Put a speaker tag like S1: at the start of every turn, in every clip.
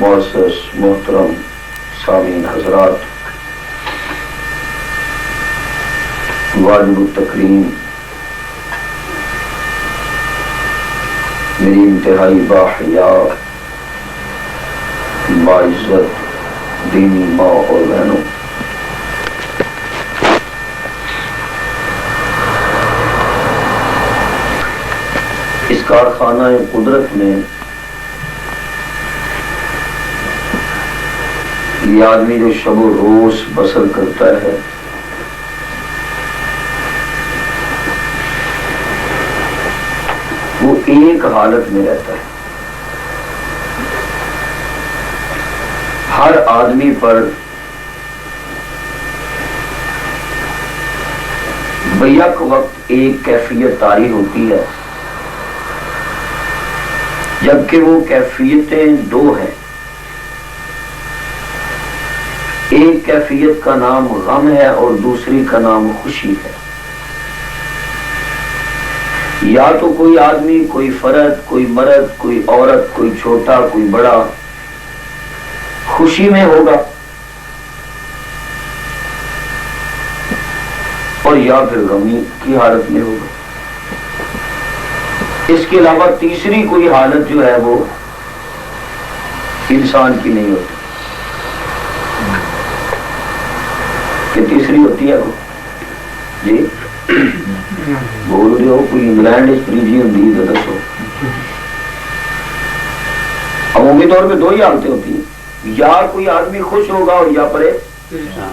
S1: معزز محترم سامعین حضرات، واجب التکریم میری انتہائی باحیا باعزت دینی ماں اور بہنوں، اس کارخانہ قدرت میں یہ آدمی جو شب و روز بسر کرتا ہے، وہ ایک حالت میں رہتا ہے۔ ہر آدمی پر بیک وقت ایک کیفیت طاری ہوتی ہے، جبکہ وہ کیفیتیں دو ہیں۔ ایک کیفیت کا نام غم ہے اور دوسری کا نام خوشی ہے۔ یا تو کوئی آدمی، کوئی فرد، کوئی مرد، کوئی عورت، کوئی چھوٹا، کوئی بڑا خوشی میں ہوگا، اور یا پھر غمی کی حالت میں ہوگا۔ اس کے علاوہ تیسری کوئی حالت جو ہے وہ انسان کی نہیں ہوتی۔ کہ تیسری ہوتی ہے وہ جی بول رہے ہو کوئی انگلینڈ تیجی ہوتی ہے تو دسو۔ عمومی طور پہ دو ہی حالتیں ہوتی ہیں، یا کوئی آدمی خوش ہوگا اور یا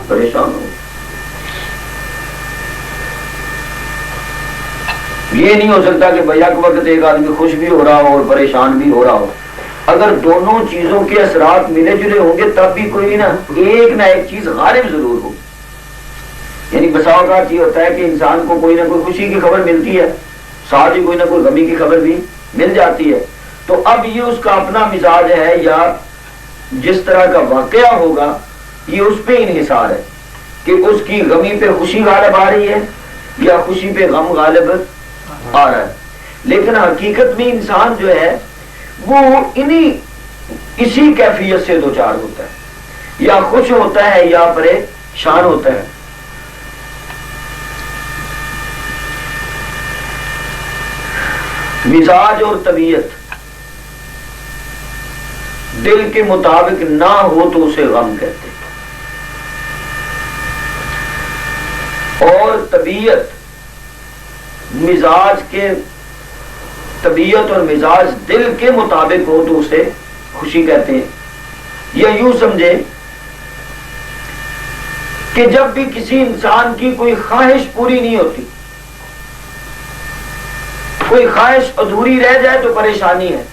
S1: پریشان ہوگا۔ یہ نہیں ہو سکتا کہ بیک وقت ایک آدمی خوش بھی ہو رہا ہو اور پریشان بھی ہو رہا ہو۔ اگر دونوں چیزوں کے اثرات ملے جلے ہوں گے تب بھی کوئی نہ ایک چیز غالب ضرور ہوگی۔ یعنی بسا اوقات یہ ہوتا ہے کہ انسان کو کوئی نہ کوئی خوشی کی خبر ملتی ہے، ساتھ ہی کوئی نہ کوئی غمی کی خبر بھی مل جاتی ہے۔ تو اب یہ اس کا اپنا مزاج ہے یا جس طرح کا واقعہ ہوگا یہ اس پہ انحصار ہے کہ اس کی غمی پہ خوشی غالب آ رہی ہے یا خوشی پہ غم غالب آ رہا ہے۔ لیکن حقیقت میں انسان جو ہے وہ اسی کیفیت سے دوچار ہوتا ہے، یا خوش ہوتا ہے یا پریشان ہوتا ہے۔ مزاج اور طبیعت دل کے مطابق نہ ہو تو اسے غم کہتے ہیں، اور طبیعت اور مزاج دل کے مطابق ہو تو اسے خوشی کہتے ہیں۔ یا یوں سمجھے کہ جب بھی کسی انسان کی کوئی خواہش پوری نہیں ہوتی، کوئی خواہش ادھوری رہ جائے تو پریشانی ہے،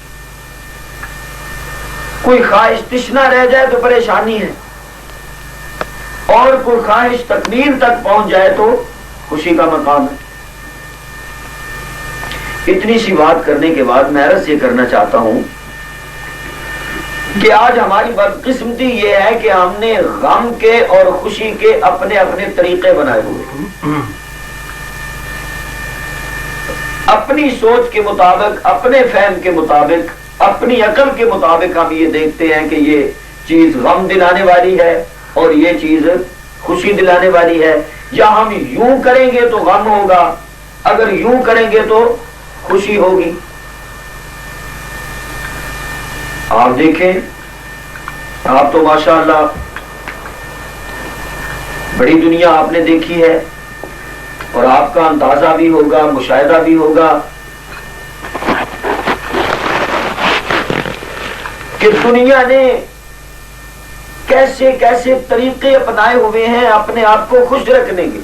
S1: کوئی خواہش تشنا رہ جائے تو پریشانی ہے، اور کوئی خواہش تکمیل تک پہنچ جائے تو خوشی کا مقام ہے۔ اتنی سی بات کرنے کے بعد میں عرض یہ کرنا چاہتا ہوں کہ آج ہماری بدقسمتی یہ ہے کہ ہم نے غم کے اور خوشی کے اپنے اپنے طریقے بنائے ہوئے، اپنی سوچ کے مطابق، اپنے فہم کے مطابق، اپنی عقل کے مطابق ہم یہ دیکھتے ہیں کہ یہ چیز غم دلانے والی ہے اور یہ چیز خوشی دلانے والی ہے، یا ہم یوں کریں گے تو غم ہوگا، اگر یوں کریں گے تو خوشی ہوگی۔ آپ دیکھیں، آپ تو ماشاءاللہ بڑی دنیا آپ نے دیکھی ہے، اور آپ کا اندازہ بھی ہوگا، مشاہدہ بھی ہوگا کہ دنیا نے کیسے کیسے طریقے اپنائے ہوئے ہیں اپنے آپ کو خوش رکھنے کے۔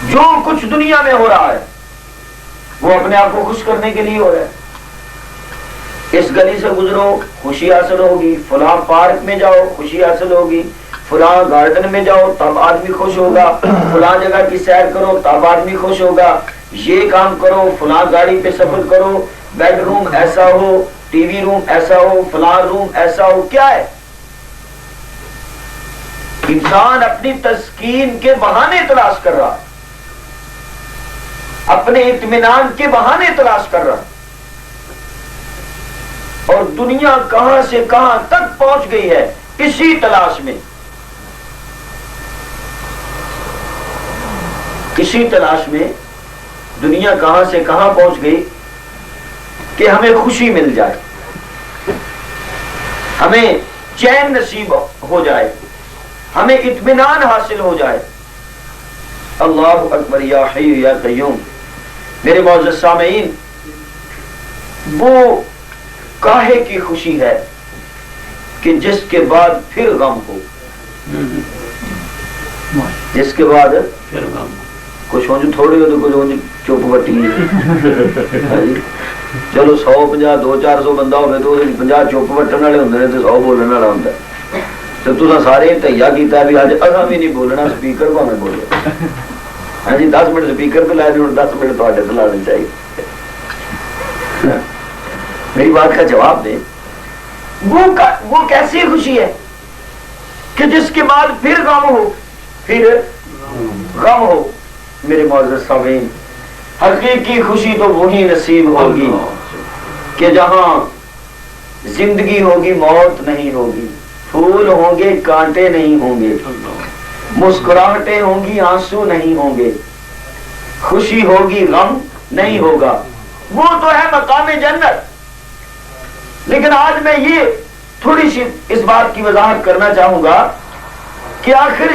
S1: جو کچھ دنیا میں ہو رہا ہے وہ اپنے آپ کو خوش کرنے کے لیے ہو رہا ہے۔ اس گلی سے گزرو خوشی حاصل ہوگی، فلاں پارک میں جاؤ خوشی حاصل ہوگی، فلاں گارڈن میں جاؤ تب آدمی خوش ہوگا، فلاں جگہ کی سیر کرو تب آدمی خوش ہوگا، یہ کام کرو، فلاں گاڑی پہ سفر کرو، بیڈ روم ایسا ہو، ٹی وی روم ایسا ہو، فلاں روم ایسا ہو۔ کیا ہے؟ انسان اپنی تسکین کے بہانے تلاش کر رہا ہے، اپنے اطمینان کے بہانے تلاش کر رہا ہے۔ اور دنیا کہاں سے کہاں تک پہنچ گئی ہے اسی تلاش میں، اسی تلاش میں دنیا کہاں سے کہاں پہنچ گئی کہ ہمیں خوشی مل جائے، ہمیں چین نصیب ہو جائے، ہمیں اطمینان حاصل ہو جائے۔ اللہ اکبر یا حی یا قیوم۔ میرے معزز سامعین، وہ کاہے کی خوشی ہے کہ جس کے بعد پھر غم ہو، جس کے بعد پھر غم، کچھ ہوں جو تھوڑی ہو تو کچھ ہوں چپ بٹی چلو 150 200-400 بندہ ہوگا تو 50 چپ بٹن والے ہوں تو 100 بولنے والا ہوں، تو تصا سارے تہیا کیتا بھی اج اصا بھی نہیں بولنا، سپیکر کو میں بولے ہاں جی 10 منٹ سپیکر پہ لائے ہوں 10 منٹ تے تو لانے چاہیے۔ میری بات کا جواب دیں، وہ کیسی خوشی ہے کہ جس کے بعد پھر غم ہو، پھر غم ہو۔ میرے معزز سامعین، حقیقی خوشی تو وہی نصیب ہوگی کہ جہاں زندگی ہوگی موت نہیں ہوگی، پھول ہوں گے کانٹے نہیں ہوں گے، مسکراہٹیں ہوں گی آنسو نہیں ہوں گے، خوشی ہوگی غم نہیں ہوگا، وہ تو ہے مقام جنت۔ لیکن آج میں یہ تھوڑی سی اس بات کی وضاحت کرنا چاہوں گا کہ آخر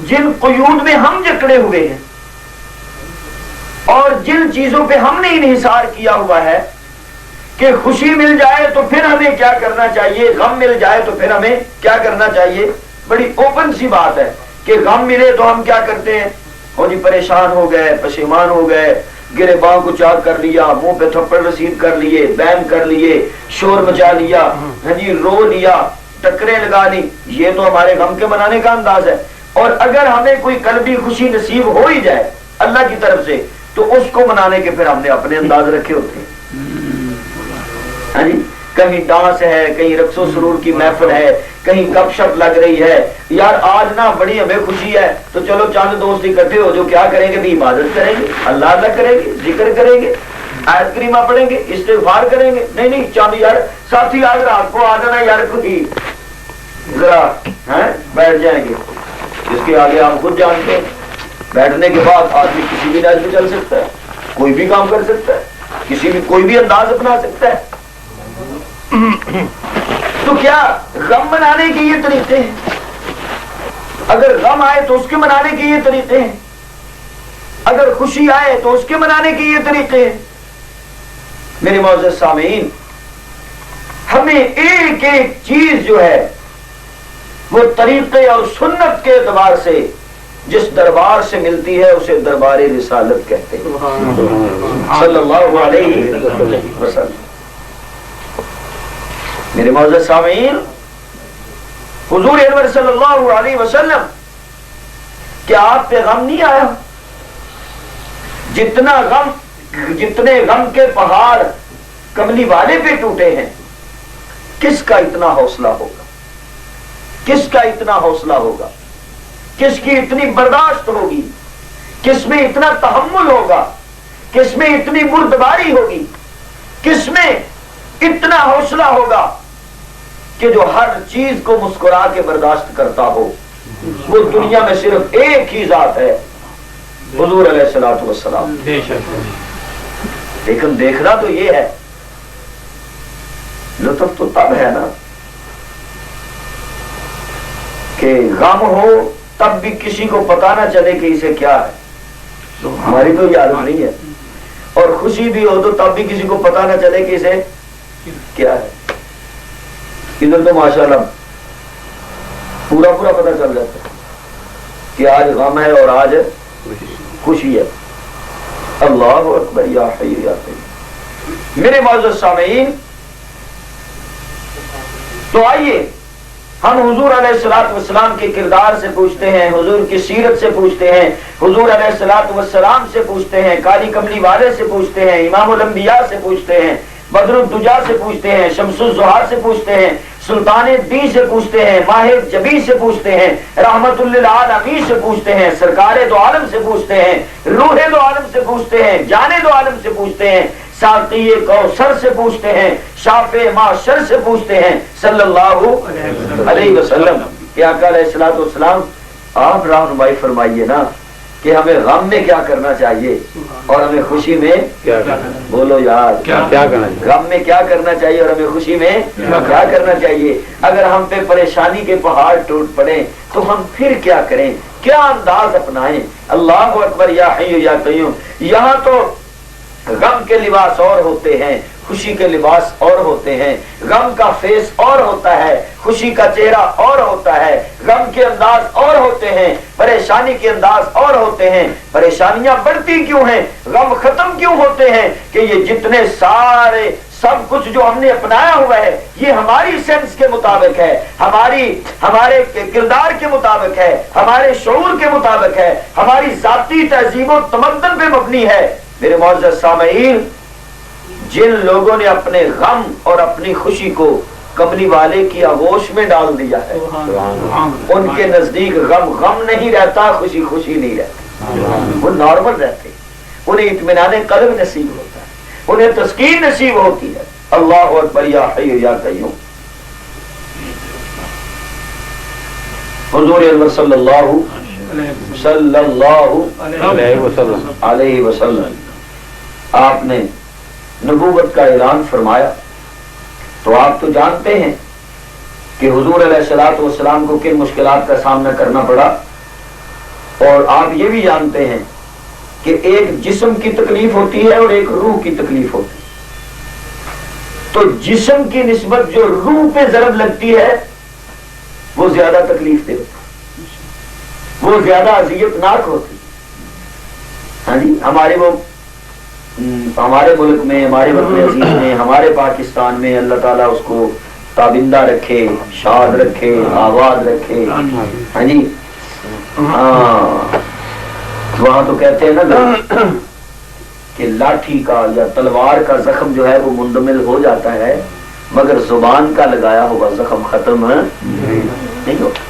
S1: جن قیود میں ہم جکڑے ہوئے ہیں اور جن چیزوں پہ ہم نے انحصار کیا ہوا ہے کہ خوشی مل جائے تو پھر ہمیں کیا کرنا چاہیے، غم مل جائے تو پھر ہمیں کیا کرنا چاہیے، بڑی اوپن سی بات ہے کہ غم ملے تو ہم کیا کرتے ہیں، وہ جی پریشان ہو گئے، پشیمان ہو گئے، گریباں کو چاک کر لیا، منہ پہ تھپڑ رسید کر لیے، بیم کر لیے، شور مچا لیا، ہاں جی رو لیا، ٹکریں لگا لی، یہ تو ہمارے غم کے منانے کا انداز ہے۔ اور اگر ہمیں کوئی قلبی خوشی نصیب ہو ہی جائے اللہ کی طرف سے تو اس کو منانے کے پھر ہم نے اپنے انداز رکھے ہوتے ہیں، ہاں جی کہیں ڈانس ہے، کہیں رقص و سرور کی محفل ہے، کہیں گپ شپ لگ رہی ہے، یار آج نا بڑی ہمیں خوشی ہے تو چلو چند دوست اکٹھے ہو جو کیا کریں گے بھی عبادت کریں گے، اللہ اللہ کریں گے، ذکر کریں گے، آیت کریمہ پڑھیں گے، استغفار کریں گے۔ نہیں چاند یار ساتھی آج رات کو آ جانا یار کوئی ذرا بیٹھ جائیں گے، جس کے آگے آپ خود جانتے ہیں بیٹھنے کے بعد آدمی کسی بھی راج میں چل سکتا ہے، کوئی بھی کام کر سکتا ہے، کوئی بھی انداز اپنا سکتا ہے۔ تو کیا غم منانے کے یہ طریقے ہیں؟ اگر غم آئے تو اس کے منانے کے یہ طریقے ہیں، اگر خوشی آئے تو اس کے منانے کے یہ طریقے ہیں۔ میرے معزز سامعین، ہمیں ایک ایک چیز جو ہے وہ طریقے اور سنت کے اعتبار سے جس دربار سے ملتی ہے اسے دربار رسالت کہتے ہیں، صلی اللہ علیہ وسلم۔ میرے معزز سامعین، حضور انور صلی اللہ علیہ وسلم کیا آپ پہ غم نہیں آیا؟ جتنے غم کے پہاڑ کملی والے پہ ٹوٹے ہیں، کس کا اتنا حوصلہ ہوگا، کس کا اتنا حوصلہ ہوگا، کس کی اتنی برداشت ہوگی، کس میں اتنا تحمل ہوگا، کس میں اتنی بردباری ہوگی، کس میں اتنا حوصلہ ہوگا کہ جو ہر چیز کو مسکرا کے برداشت کرتا ہو۔ وہ دنیا میں صرف ایک ہی ذات ہے، حضور علیہ الصلوۃ والسلام۔ لیکن دیکھنا تو یہ ہے، لطف تو تب ہے نا کہ غم ہو تب بھی کسی کو پتا نہ چلے کہ اسے کیا ہے، ہماری تو یہ عادت نہیں ہے، اور خوشی بھی ہو تو تب بھی کسی کو پتا نہ چلے کہ اسے کیا ہے۔ ادھر تو ماشاءاللہ پورا پتا چل جاتا ہے کہ آج غم ہے اور آج خوشی ہے۔ اللہ اکبر یا حی یا قیوم۔ میرے معزز سامعین، تو آئیے ہم حضور علیہ الصلوۃ والسلام کے کردار سے پوچھتے ہیں، حضور کی سیرت سے پوچھتے ہیں، حضور علیہ الصلوۃ والسلام سے پوچھتے ہیں، کالی کملی والے سے پوچھتے ہیں، امام الانبیاء سے پوچھتے ہیں، بدر الدجا سے پوچھتے ہیں، شمس الضحیٰ سے پوچھتے ہیں، سلطان الدین سے پوچھتے ہیں، ماہ جبی سے پوچھتے ہیں، رحمت للعالمین سے پوچھتے ہیں، سرکار دو عالم سے پوچھتے ہیں، روح دو عالم سے پوچھتے ہیں، جان دو عالم سے پوچھتے ہیں، ساقی کوثر سے پوچھتے ہیں، شافع معشر سے پوچھتے ہیں صلی اللہ علیہ وسلم کہ آقا علیہ الصلوۃ والسلام آپ رہنمائی فرمائیے نا کہ ہمیں غم میں کیا کرنا چاہیے اور ہمیں خوشی میں
S2: کیا کرنا،
S1: بولو یار
S2: کیا کرنا چاہیے،
S1: غم میں کیا کرنا چاہیے اور ہمیں خوشی میں کیا کرنا چاہیے۔ اگر ہم پہ پریشانی کے پہاڑ ٹوٹ پڑے تو ہم پھر کیا کریں، کیا انداز اپنائیں؟ اللہ اکبر یا حی یا قیوم۔ یہاں تو غم کے لباس اور ہوتے ہیں، خوشی کے لباس اور ہوتے ہیں، غم کا فیس اور ہوتا ہے، خوشی کا چہرہ اور ہوتا ہے، غم کے انداز اور ہوتے ہیں، پریشانی کے انداز اور ہوتے ہیں۔ پریشانیاں بڑھتی کیوں ہیں، غم ختم کیوں ہوتے ہیں؟ کہ یہ جتنے سارے سب کچھ جو ہم نے اپنایا ہوا ہے یہ ہماری سینس کے مطابق ہے، ہمارے کردار کے مطابق ہے، ہمارے شعور کے مطابق ہے، ہماری ذاتی تہذیب و تمدن پہ مبنی ہے۔ میرے معزز سامعین، جن لوگوں نے اپنے غم اور اپنی خوشی کو کملی والے کی آغوش میں ڈال دیا ہے ان کے نزدیک غم نہیں رہتا، خوشی خوشی نہیں رہتی، وہ نارمل رہتے، انہیں اطمینان قلب نصیب ہوتا ہے، انہیں تسکین نصیب ہوتی ہے۔ اللہ اکبر یا حی یا قیوم۔ حضور انور صلی اللہ علیہ وسلم آپ نے نبوت کا اعلان فرمایا تو آپ تو جانتے ہیں کہ حضور علیہ الصلوۃ والسلام کو کن مشکلات کا سامنا کرنا پڑا، اور آپ یہ بھی جانتے ہیں کہ ایک جسم کی تکلیف ہوتی ہے اور ایک روح کی تکلیف ہوتی ہے۔ تو جسم کی نسبت جو روح پہ ضرب لگتی ہے وہ زیادہ تکلیف دہ ہوتی ہے، وہ زیادہ اذیت ناک ہوتی ہے۔ ہاں جی، ہمارے ملک میں، ہمارے وطن عزیز میں، ہمارے پاکستان میں اللہ تعالیٰ اس کو تابندہ رکھے، شاد رکھے، آباد رکھے۔ ہاں جی، ہاں، وہاں تو کہتے ہیں نا کہ لاٹھی کا یا تلوار کا زخم جو ہے وہ مندمل ہو جاتا ہے مگر زبان کا لگایا ہوا زخم ختم نہیں ہوتا۔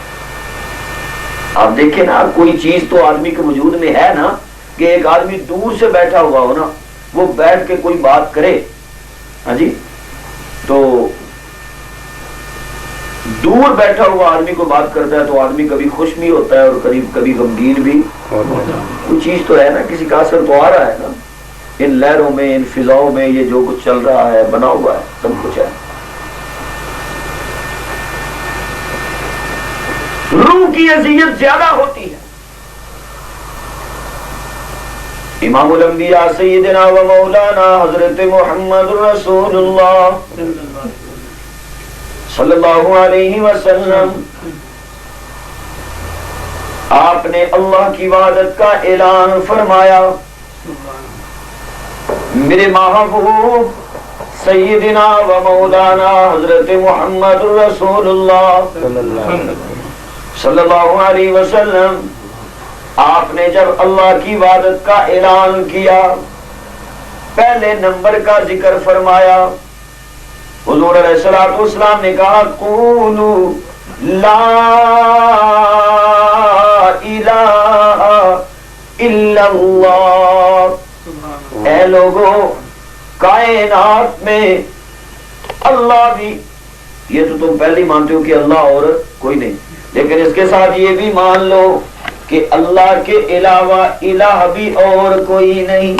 S1: آپ دیکھیں نا، کوئی چیز تو آدمی کے وجود میں ہے نا کہ ایک آدمی دور سے بیٹھا ہوا ہو نا، وہ بیٹھ کے کوئی بات کرے، ہاں جی، تو دور بیٹھا ہوا آدمی کو بات کرتا ہے تو آدمی کبھی خوش بھی ہوتا ہے اور کبھی غمگین بھی۔ کوئی چیز تو ہے نا، کسی کا اثر تو آ رہا ہے نا، ان لہروں میں، ان فضاؤں میں یہ جو کچھ چل رہا ہے، بنا ہوا ہے، سب کچھ ہے۔ روح کی اذیت زیادہ ہوتی ہے۔ امام الانبیاء سیدنا و مولانا حضرت محمد رسول اللہ صلی اللہ علیہ وسلم، آپ نے اللہ کی وحدت کا اعلان فرمایا۔ میرے محبوب سیدنا و مولانا حضرت محمد رسول اللہ صلی اللہ علیہ وسلم، آپ نے جب اللہ کی وحدت کا اعلان کیا، پہلے نمبر کا ذکر فرمایا۔ حضور علیہ الصلوۃ والسلام نے کہا قولوا لا الہ الا اللہ۔ اے لوگوں، کائنات میں اللہ بھی، یہ تو تم پہلے مانتے ہو کہ اللہ اور کوئی نہیں، لیکن اس کے ساتھ یہ بھی مان لو کہ اللہ کے علاوہ الہ بھی اور کوئی نہیں،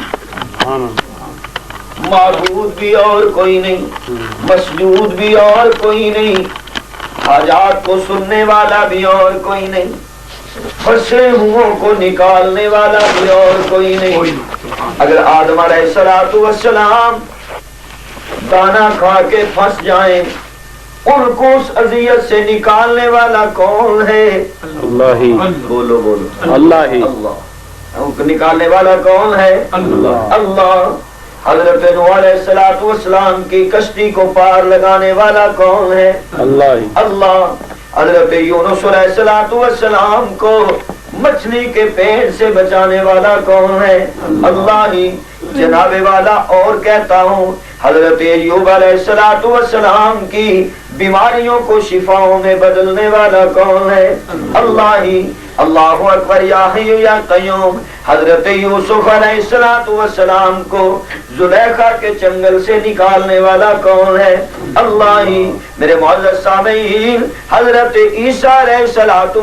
S1: معبود بھی اور کوئی نہیں، مسجود بھی اور کوئی نہیں، حاجات کو سننے والا بھی اور کوئی نہیں، پھنسے ہوئوں کو نکالنے والا بھی اور کوئی نہیں۔ اگر آدم علیہ الصلوۃ والسلام دانا کھا کے پھنس جائیں، ان کو اس اذیت سے نکالنے والا کون ہے؟
S2: اللہ ہی۔
S1: بولو بولو،
S2: اللہ ہی۔
S1: اللہ نکالنے والا کون ہے؟ اللہ۔ اللہ۔ حضرت نوح علیہ الصلوۃ والسلام کی کشتی کو پار لگانے والا کون ہے؟ اللہ ہی۔ اللہ۔ حضرت یونس علیہ الصلوۃ والسلام کو مچھلی کے پیٹ سے بچانے والا کون ہے؟ اللہ ہی۔ جناب والا اور کہتا ہوں، حضرت ایوب علیہ الصلوۃ والسلام کی بیماریوں کو شفاؤں میں بدلنے والا کون ہے؟ اللہ ہی۔ اللہ اکبر یا حی یا قیوم. حضرت یوسف علیہ السلام کو زلیخا کے چنگل سے نکالنے والا کون ہے؟ اللہ ہی. میرے معزز سامعین، حضرت عیسیٰ علیہ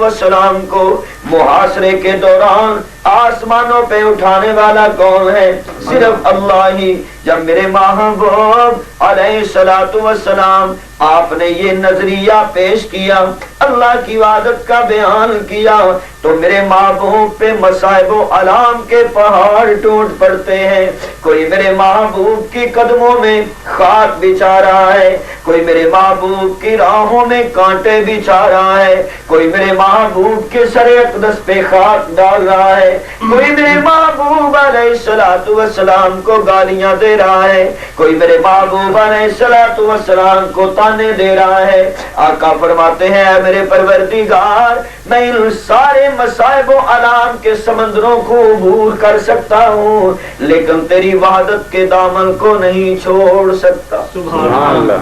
S1: السلام کو محاصرے کے دوران آسمانوں پہ اٹھانے والا کون ہے؟ صرف اللہ ہی. جب میرے محبوب علیہ السلام آپ نے یہ نظریہ پیش کیا، اللہ کی وحدت کا بیان کیا، تو میرے محبوب پہ مصائب و علام کے پہاڑ ٹوٹ پڑتے ہیں. کوئی میرے محبوب کی قدموں میں خاک بچھا رہا ہے، کوئی میرے محبوب کی راہوں میں کانٹے بچھا رہا ہے، کوئی میرے محبوب کے سر اقدس پہ خاک ڈال رہا ہے، کوئی میرے محبوب علیہ السلام کو گالیاں دے رہا ہے، کوئی میرے محبوب علیہ السلام کو تانے دے رہا ہے. آقا فرماتے ہیں اے میرے پروردگار، میں ان سارے مصائب و علام کے سمندروں کو عبور کر سکتا ہوں، لیکن تیری وحدت کے دامن کو نہیں چھوڑ سکتا.
S2: سبحان اللہ.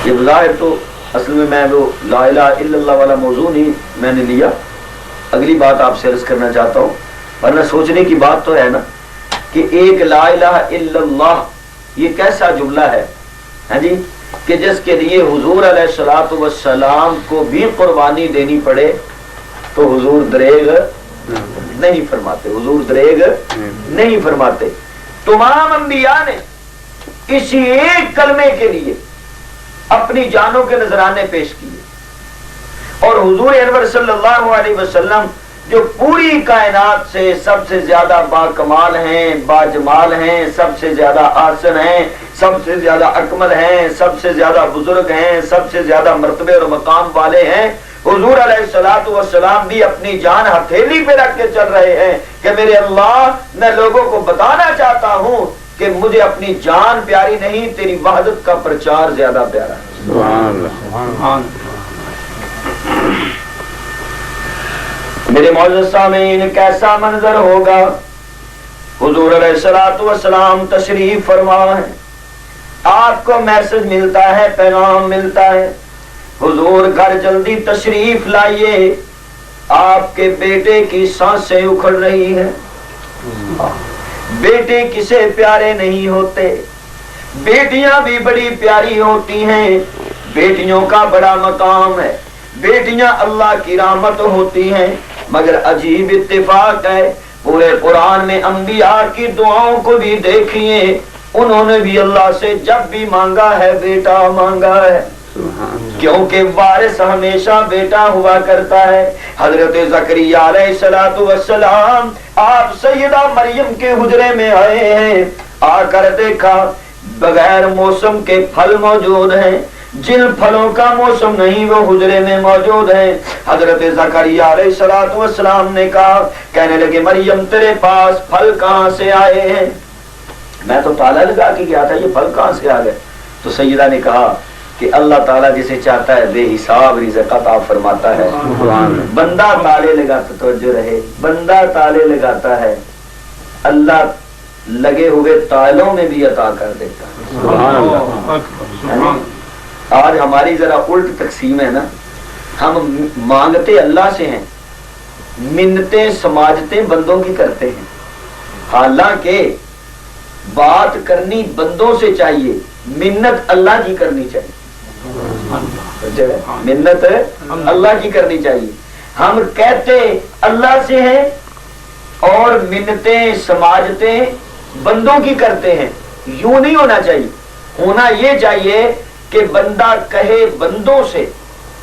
S1: یہ ظاہر تو اصل میں وہ لا الہ الا اللہ والا موضوع نہیں میں نے لیا. اگلی بات آپ سے عرض کرنا چاہتا ہوں، ورنہ سوچنے کی بات تو ہے نا کہ ایک لا الہ الا اللہ یہ کیسا جملہ ہے ہاں جی کہ جس کے لیے حضور علیہ الصلوۃ والسلام کو بھی قربانی دینی پڑے تو حضور دریغ نہیں فرماتے. حضور دریغ نہیں فرماتے. تمام انبیاء نے اسی ایک کلمے کے لیے اپنی جانوں کے نذرانے پیش کیے، اور حضور انور صلی اللہ علیہ وسلم جو پوری کائنات سے سب سے زیادہ با کمال ہیں، با جمال ہیں، سب سے زیادہ آسن ہیں، سب سے زیادہ اکمل ہیں، سب سے زیادہ بزرگ ہیں، سب سے زیادہ مرتبے اور مقام والے ہیں، حضور علیہ الصلوۃ والسلام بھی اپنی جان ہتھیلی پہ رکھ کے چل رہے ہیں کہ میرے اللہ، میں لوگوں کو بتانا چاہتا ہوں کہ مجھے اپنی جان پیاری نہیں، تیری وحدت کا پرچار زیادہ پیارا ہے.
S2: سبحان اللہ.
S1: میرے معزز سامعین، کیسا منظر ہوگا. حضور علیہ الصلوۃ والسلام تشریف فرما ہے، آپ کو میسج ملتا ہے، پیغام ملتا ہے، حضور گھر جلدی تشریف لائیے، آپ کے بیٹے کی سانسیں اکھڑ رہی ہیں. بیٹے کسے پیارے نہیں ہوتے، بیٹیاں بھی بڑی پیاری ہوتی ہیں، بیٹیوں کا بڑا مقام ہے، بیٹیاں اللہ کی رحمت ہوتی ہیں. مگر عجیب اتفاق ہے، پورے قرآن میں انبیاء کی دعاؤں کو بھی دیکھیے، انہوں نے بھی اللہ سے جب بھی مانگا ہے بیٹا مانگا ہے، کیونکہ وارث ہمیشہ بیٹا ہوا کرتا ہے. حضرت زکریا علیہ السلام آپ سیدہ مریم کے حجرے میں آئے ہیں، آ کر دیکھا بغیر موسم کے پھل موجود ہیں، جن پھلوں کا موسم نہیں وہ حجرے میں موجود ہیں. حضرت زکریا علیہ السلام نے کہا، کہنے لگے مریم تیرے پاس پھل کہاں سے آئے ہیں؟ میں تو تالا لگا کے گیا تھا، یہ پھل کہاں سے آ گئے؟ تو سیدہ نے کہا کہ اللہ تعالیٰ جسے چاہتا ہے بے حساب رزق عطا فرماتا ہے. بندہ تالے لگاتا، توجہ رہے، بندہ تالے لگاتا ہے، اللہ لگے ہوئے تالوں میں بھی عطا کر دیتا ہے. آج ہماری ذرا الٹ تقسیم ہے نا، ہم مانگتے اللہ سے ہیں، منتیں سماجتیں بندوں کی کرتے ہیں. حالانکہ بات کرنی بندوں سے چاہیے، منت اللہ کی کرنی چاہیے. منت اللہ کی کرنی چاہیے. ہم کہتے اللہ سے ہیں اور منتیں سماجتیں بندوں کی کرتے ہیں. یوں نہیں ہونا چاہیے. ہونا یہ چاہیے کہ بندہ کہے بندوں سے،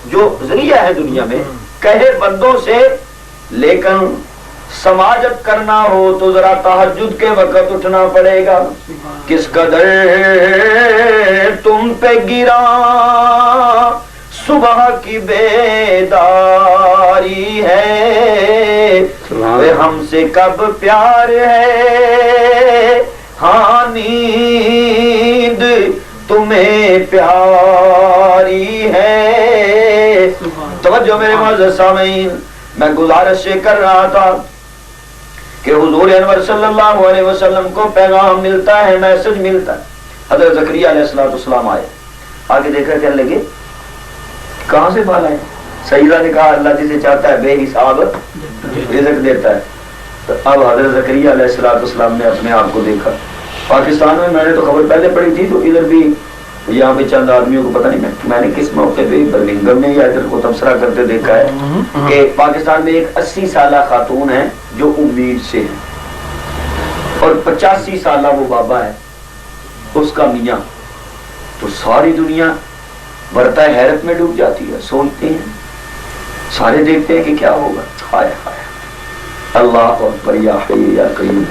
S1: جو ذریعہ ہے دنیا میں، کہے بندوں سے، لیکن سماجت کرنا ہو تو ذرا تہجد کے وقت اٹھنا پڑے گا. کس قدر تم پہ گرا صبح کی بیداری ہے، ہم سے کب پیار ہے، ہاں نیند تمہیں پیاری ہے. توجہ میرے معزز سامعین، میں گزارش کر رہا تھا کہ حضور انور صلی اللہ علیہ وسلم کو پیغام ملتا ہے، میسج ملتا ہے. حضرت زکریا علیہ السلام آئے، آگے دیکھا کہنے لگے کہاں سے بال آئے؟ سیدہ نے کہا اللہ جسے چاہتا ہے بے حساب رزق دیتا ہے. تو اب حضرت زکریا علیہ السلام نے اپنے آپ کو دیکھا. پاکستان میں نے تو خبر پہلے پڑھی تھی, تو ادھر بھی یہاں پہ چند آدمیوں کو پتہ نہیں میں نے کس موقع پہ برمنگھم میں یا ادھر کو تبصرہ کرتے دیکھا ہے کہ پاکستان میں ایک 80 سالہ خاتون ہے جو امید سے ہے, اور 85 سالہ وہ بابا ہے اس کا میاں. تو ساری دنیا برتا حیرت میں ڈوب جاتی ہے, سوچتے ہیں سارے دیکھتے ہیں کہ کیا ہوگا. ہائے ہائے اللہ اکبر یا حی یا قیوم.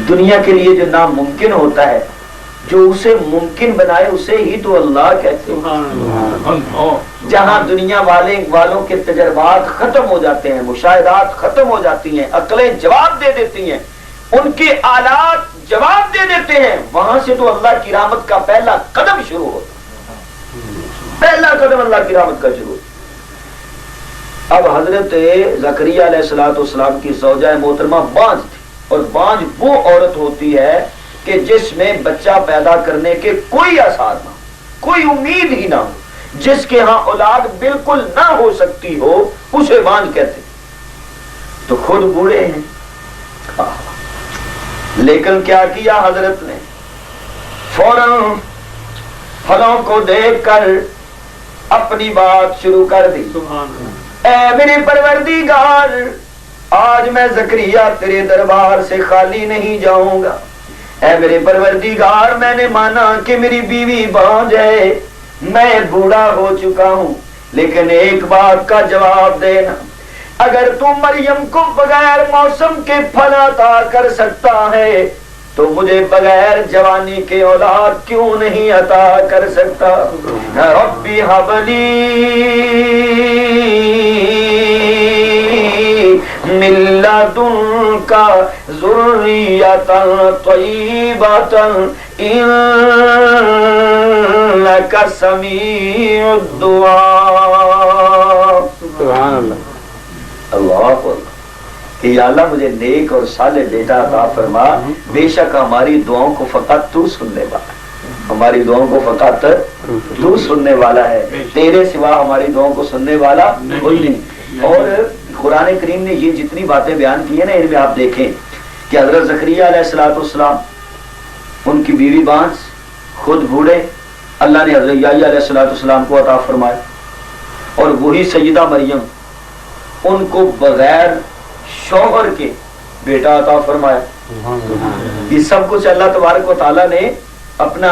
S1: دنیا کے لیے جو ناممکن ہوتا ہے, جو اسے ممکن بنائے اسے ہی تو اللہ کہتے ہیں. جہاں دنیا والوں کے تجربات ختم ہو جاتے ہیں, مشاہدات ختم ہو جاتی ہیں, عقلیں جواب دے دیتی ہیں, ان کے آلات جواب دے دیتے ہیں, وہاں سے تو اللہ کی رحمت کا پہلا قدم شروع ہوتا ہے. پہلا قدم اللہ کی رحمت کا شروع. اب حضرت زکریا علیہ السلام کی زوجہ محترمہ بانجھ تھی, اور بانجھ وہ عورت ہوتی ہے کہ جس میں بچہ پیدا کرنے کے کوئی آثار نہ ہو, کوئی امید ہی نہ ہو, جس کے ہاں اولاد بالکل نہ ہو سکتی ہو, اسے بانجھ کہتے. تو خود بوڑھے ہیں, لیکن کیا کیا حضرت نے, فوراً پھلوں کو دیکھ کر اپنی بات شروع کر دی. اے میرے پروردگار, آج میں زکریا تیرے دربار سے خالی نہیں جاؤں گا. اے میرے پروردگار, میں نے مانا کہ میری بیوی بانجھ ہے, میں بوڑھا ہو چکا ہوں, لیکن ایک بات کا جواب دینا, اگر تو مریم کو بغیر موسم کے پھل عطا کر سکتا ہے تو مجھے بغیر جوانی کے اولاد کیوں نہیں عطا کر سکتا. ربی ھب لی من لدنک ذریۃ طیبۃ انک سمیع الدعاء.
S2: سبحان اللہ.
S1: اللہ کہ یا اللہ مجھے نیک اور صالح بیٹا عطا فرما, بے شک ہماری دعاؤں کو فقط تو سننے والا ہے, ہماری دعاؤں کو فقط تو سننے والا ہے, تیرے سوا ہماری دعاؤں کو سننے والا کوئی نہیں. اور قرآن کریم نے یہ جتنی باتیں بیان کی ہیں نا, ان میں آپ دیکھیں کہ حضرت زکریا علیہ السلام, ان کی بیوی بانس, خود بوڑھے, اللہ نے حضرت یحییٰ علیہ السلام کو عطا فرمایا, اور وہی سیدہ مریم ان کو بغیر شوہر کے بیٹا عطا فرمایا. یہ سب کچھ اللہ تبارک و تعالیٰ نے اپنا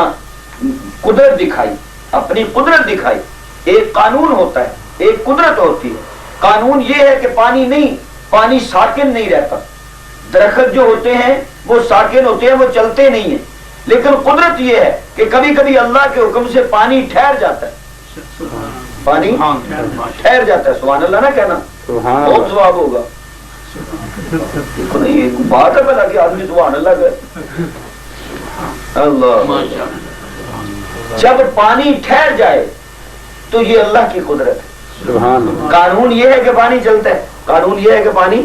S1: قدرت دکھائی, اپنی قدرت دکھائی. ایک قانون ہوتا ہے, ایک قدرت ہوتی ہے. قانون یہ ہے کہ پانی ساکن نہیں رہتا. درخت جو ہوتے ہیں وہ ساکن ہوتے ہیں, وہ چلتے نہیں ہیں. لیکن قدرت یہ ہے کہ کبھی کبھی اللہ کے حکم سے پانی ٹھہر جاتا ہے, پانی ٹھہر جاتا ہے. سبحان اللہ نہ کہنا, بہت ثواب ہوگا. یہ بات ہے بلا کہ آدمی سبحان اللہ کہے. اللہ, جب پانی ٹھہر جائے تو یہ اللہ کی قدرت ہے. قانون یہ ہے کہ پانی چلتا ہے, قانون یہ ہے کہ پانی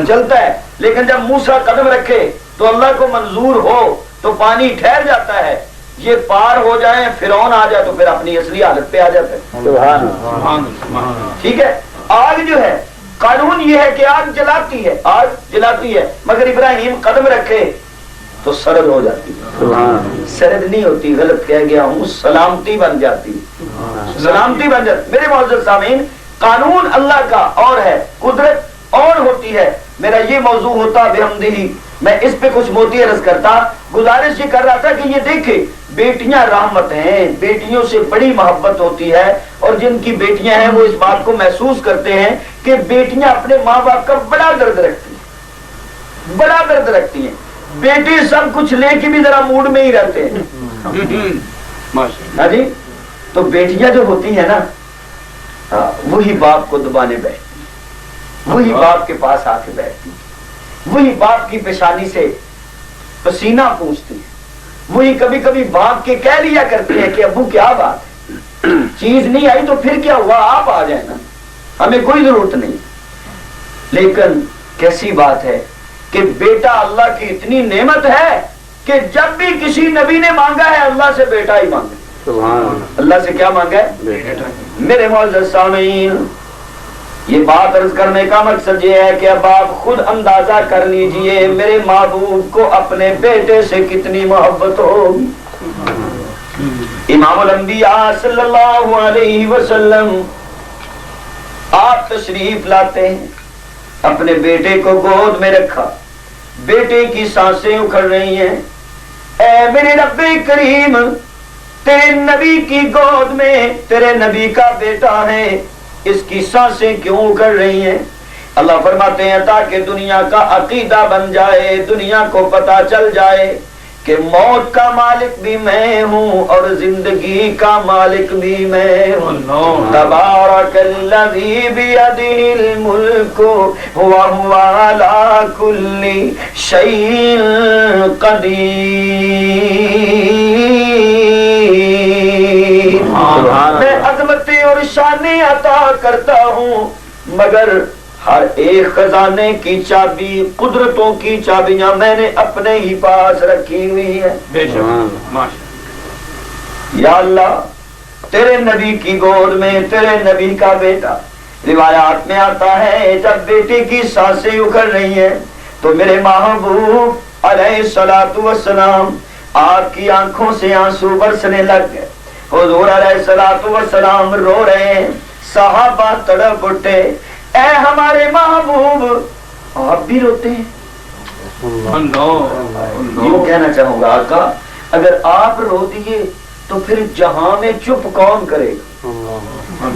S1: چلتا ہے. لیکن جب موسیٰ قدم رکھے تو اللہ کو منظور ہو تو پانی ٹھہر جاتا ہے. یہ پار ہو جائے, فرعون آ جائے تو پھر اپنی اصلی حالت پہ آ جاتا ہے. ٹھیک ہے. آگ جو ہے, قانون یہ ہے کہ آگ جلاتی ہے, آگ جلاتی ہے, مگر ابراہیم قدم رکھے تو سرد ہو جاتی ہے. سرد نہیں ہوتی, غلط کہہ گیا ہوں, سلامتی بن جاتی, سلامتی بن جاتی. میرے معزز سامعین, قانون اللہ کا اور ہے, قدرت اور ہوتی ہے. میرا یہ موضوع ہوتا بحمدہ, میں اس پہ کچھ موتی عرض کرتا. گزارش یہ کر رہا تھا کہ یہ دیکھیں, بیٹیاں رحمت ہیں, بیٹیوں سے بڑی محبت ہوتی ہے, اور جن کی بیٹیاں ہیں وہ اس بات کو محسوس کرتے ہیں کہ بیٹیاں اپنے ماں باپ کا بڑا درد رکھتی ہیں, بڑا درد رکھتی ہیں. بیٹے سب کچھ لے کے بھی ذرا موڈ میں ہی رہتے ہیں. ہاں جی, تو بیٹیاں جو ہوتی ہیں نا, وہی باپ کو دبانے بیٹھتی, وہی باپ کے پاس آ کے بیٹھتی, وہی باپ کی پیشانی سے پسینہ پوچھتی ہے, وہی کبھی کبھی باپ کے کہہ لیا کرتے ہیں کہ ابو کیا بات ہے, چیز نہیں آئی تو پھر کیا ہوا, آپ آ جائیں نا, ہمیں کوئی ضرورت نہیں. لیکن کیسی بات ہے کہ بیٹا اللہ کی اتنی نعمت ہے کہ جب بھی کسی نبی نے مانگا ہے اللہ سے بیٹا ہی مانگا. اللہ سے کیا مانگا ہے؟ میرے معزز سامعین, یہ بات عرض کرنے کا مقصد یہ ہے کہ اب آپ خود اندازہ کر لیجئے میرے محبوب کو اپنے بیٹے سے کتنی محبت ہوگی۔ امام الانبیاء صلی اللہ علیہ وسلم آپ تشریف لاتے ہیں، اپنے بیٹے کو گود میں رکھا، بیٹے کی سانسیں اکھڑ رہی ہیں، اے میرے رب کریم تیرے نبی کی گود میں تیرے نبی کا بیٹا ہے، اس کی سانسیں کیوں اکھڑ رہی ہیں؟ اللہ فرماتے ہیں تاکہ دنیا کا عقیدہ بن جائے، دنیا کو پتہ چل جائے کہ موت کا مالک بھی میں ہوں اور زندگی کا مالک بھی میں ہوں۔ تبارک الذی بیدہ الملک وہو علی کل شیء قدیر۔ میں عظمتیں اور شانیں عطا کرتا ہوں مگر ہر ایک خزانے کی چابی، قدرتوں کی چابیاں میں نے اپنے ہی پاس رکھی ہوئی ہے۔
S3: بے شک
S1: یا اللہ تیرے نبی کی گود میں تیرے نبی کا بیٹا، روایات میں آتا ہے جب بیٹے کی سانسیں اکھڑ رہی ہیں تو میرے محبوب علیہ الصلوۃ والسلام آپ کی آنکھوں سے آنسو برسنے لگ گئے، حضور علیہ الصلوۃ والسلام رو رہے ہیں، صحابہ تڑپ اٹھے، اے ہمارے محبوب آپ بھی روتے ہیں؟ یوں کہنا چاہوں گا آقا اگر آپ رو دیے تو پھر جہاں میں چپ کون کرے گا؟